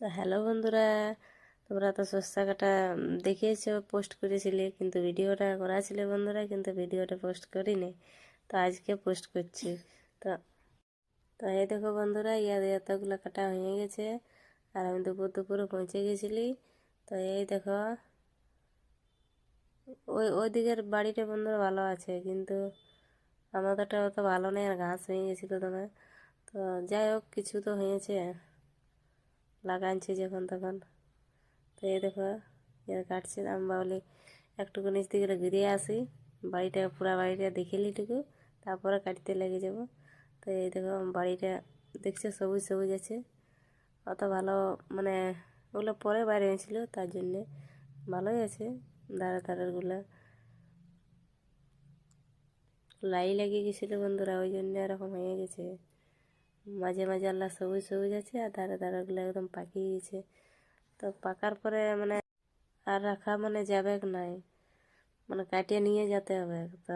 তো হ্যালো বন্ধুরা, তোমরা তো শসা কাটা দেখিয়েছো, পোস্ট করেছিলে, কিন্তু ভিডিওটা করা ছিল বন্ধুরা, কিন্তু ভিডিওটা পোস্ট করিনি। তো আজকে পোস্ট করছি। তো তো এই দেখো বন্ধুরা, এতগুলো কাটা হয়ে গেছে, আর আমি দুপুরে পৌঁছে গেছিলি। তো এই দেখো, ওই দিকের বাড়িটা বন্ধুরা ভালো আছে, কিন্তু আমাদেরটা অত ভালো নেই, আর ঘাস হয়ে গেছিলো তোমার। তো যাই হোক, কিছু তো হয়েছে, লাগাচ্ছি যখন তখন। তো এই দেখো, এর কাটছিলাম, বলি একটুকু নিচ দিকে ঘুরিয়ে আসি, বাড়িটা পুরা বাড়িটা দেখে নিটুকু, তারপরে কাটতে লেগে যাব। তো এই দেখো, বাড়িটা দেখছো সবুজ সবুজ আছে, অত ভালো মানে ওগুলো পরে বাইরে হয়েছিল, তার জন্যে ভালোই আছে। ধারেরগুলো লাই লাগিয়ে গেছিলো বন্ধুরা, ওই জন্য এরকম হয়ে গেছে। মাঝে মাঝে আল্লাহ সবুজ সবুজ আছে, আর ধারেগুলো একদম পাকিয়ে গেছে। তো পাকার পরে মানে আর রাখা মানে যাবে নাই, মানে কাটিয়ে নিয়ে যেতে হবে। তো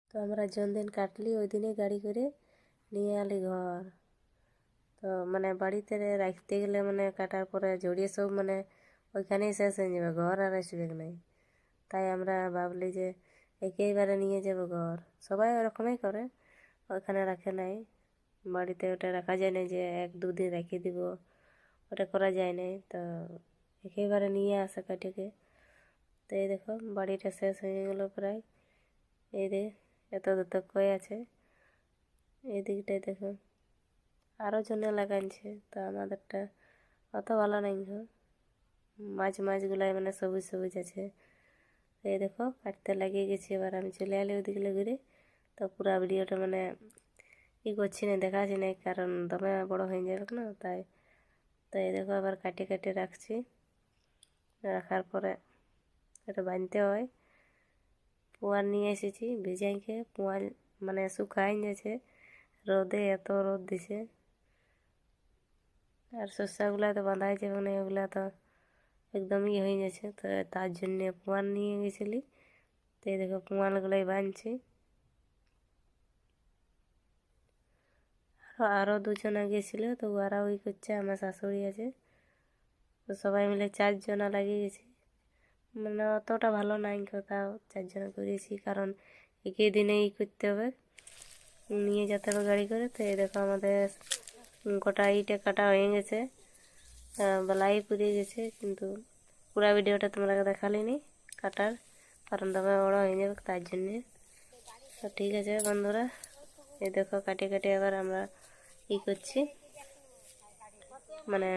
তো আমরা যোন দিন কাটলি ওই দিনই গাড়ি করে নিয়ে আলি ঘর। তো মানে বাড়িতে রাখতে গেলে মানে কাটার পরে জড়িয়ে সব মানে ওইখানেই শেষ হয়ে যাবে, ঘর আর আসবে নাই। তাই আমরা ভাবলি যে একেবারে নিয়ে যাব ঘর। সবাই ওরকমই করে, ওখানে রাখে নাই। বাড়িতে ওটা রাখা যায় না যে 1-2 দিন রেখে দিব, ওটা করা যায় না। তো একেবারে নিয়ে আসে কাটিয়ে। তো এই দেখো, বাড়িটা শেষ হয়ে গেল প্রায়। এই রে, এত দূর কই আছে, এই দিকটায় দেখো আরও জনে লাগাইছে। তো আমাদেরটা অত ভালো নাই গো, মাছগুলাই মানে সবুজ সবুজ আছে। এই দেখো, কাটতে লাগিয়ে গেছি, এবার আমি চলে এলি ওদিকে ঘুরে। তো পুরো ভিডিওটা মানে করছি না, দেখাচ্ছি না, কারণ দমে বড় হয়ে যাবে না, তাই। তো এই দেখো, আবার কাটে রাখছি, রাখার পরে এটা বাঁধতে হয়। পুয়াল নিয়ে এসেছি ভিজাইকে, পুয়াল মানে শুকাই গেছে রোদে, এত রোদ দিছে। আর শস্যগুলো তো বাঁধা হয়েছে, মানে ওগুলো তো একদমই হয়ে গেছে। তো তার জন্যে পুয়াল নিয়ে গেছিলি। তো এই দেখো, পুয়ালগুলোই বাঁধছি। আরও দুজনা গেছিল, তো ওরা ওই করছে, আমার শাশুড়ি আছে। তো সবাই মিলে 4 জনা লাগিয়ে গেছি, মানে অতটা ভালো নাই কোথাও 4 জনা করেছি, কারণ একই দিনেই করতে হবে, নিয়ে যেতে হবে গাড়ি করে। তো এই দেখো, আমাদের গোটা ইটে কাটা হয়ে গেছে, বেলাই পুড়িয়ে গেছে, কিন্তু পুরা ভিডিওটা তোমরা দেখালি নি কাটার, কারণ দমে বড় হয়ে যাবে, তার জন্যে। তো ঠিক আছে বন্ধুরা, এই দেখো কাটে আবার আমরা করছি, মানে